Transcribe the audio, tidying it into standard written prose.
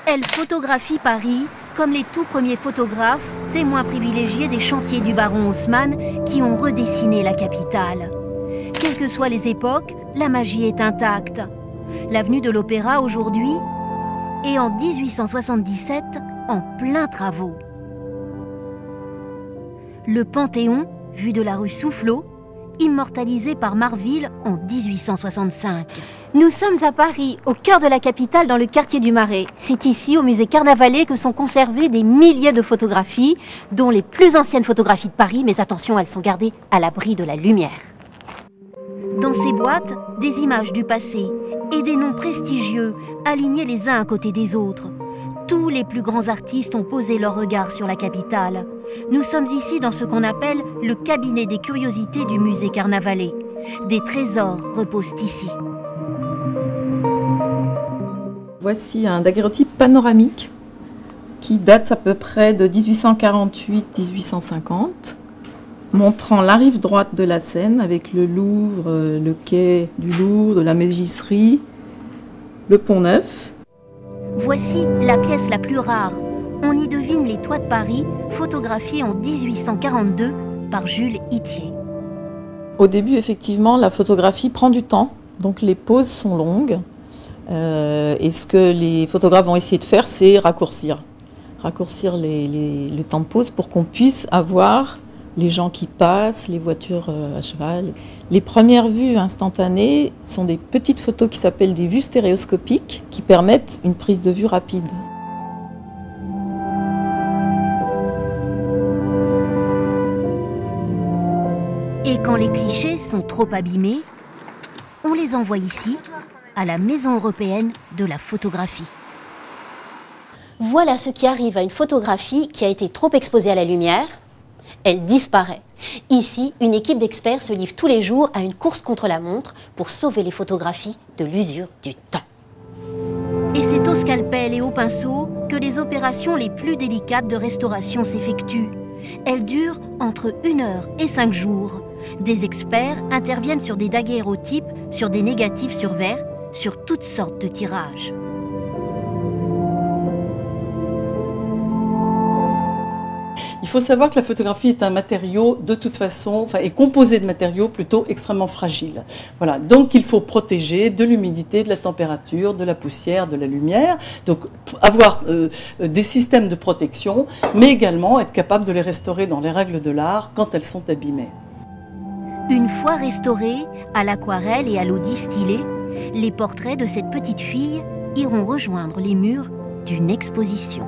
Elle photographie Paris comme les tout premiers photographes, témoins privilégiés des chantiers du baron Haussmann qui ont redessiné la capitale. Quelles que soient les époques, la magie est intacte. L'avenue de l'Opéra aujourd'hui est en 1877 en plein travaux. Le Panthéon, vu de la rue Soufflot, immortalisé par Marville en 1865. Nous sommes à Paris, au cœur de la capitale, dans le quartier du Marais. C'est ici, au musée Carnavalet, que sont conservées des milliers de photographies, dont les plus anciennes photographies de Paris, mais attention, elles sont gardées à l'abri de la lumière. Dans ces boîtes, des images du passé et des noms prestigieux, alignés les uns à côté des autres. Tous les plus grands artistes ont posé leur regard sur la capitale. Nous sommes ici dans ce qu'on appelle le cabinet des curiosités du musée Carnavalet. Des trésors reposent ici. Voici un daguerréotype panoramique qui date à peu près de 1848-1850, montrant la rive droite de la Seine avec le Louvre, le quai du Louvre, de la Mégisserie, le Pont-Neuf. Voici la pièce la plus rare. On y devine les toits de Paris, photographiés en 1842 par Jules Itier. Au début, effectivement, la photographie prend du temps, donc les poses sont longues. Et ce que les photographes vont essayer de faire, c'est raccourcir le temps de pose pour qu'on puisse avoir les gens qui passent, les voitures à cheval. Les premières vues instantanées sont des petites photos qui s'appellent des vues stéréoscopiques qui permettent une prise de vue rapide. Et quand les clichés sont trop abîmés, on les envoie ici, à la Maison européenne de la photographie. Voilà ce qui arrive à une photographie qui a été trop exposée à la lumière. Elle disparaît. Ici, une équipe d'experts se livre tous les jours à une course contre la montre pour sauver les photographies de l'usure du temps. Et c'est au scalpel et au pinceau que les opérations les plus délicates de restauration s'effectuent. Elles durent entre 1 heure et 5 jours. Des experts interviennent sur des daguerréotypes, sur des négatifs sur verre, sur toutes sortes de tirages. Il faut savoir que la photographie est un matériau de toute façon, est composé de matériaux plutôt extrêmement fragiles. Voilà, donc il faut protéger de l'humidité, de la température, de la poussière, de la lumière. Donc avoir des systèmes de protection, mais également être capable de les restaurer dans les règles de l'art quand elles sont abîmées. Une fois restaurés à l'aquarelle et à l'eau distillée, les portraits de cette petite fille iront rejoindre les murs d'une exposition.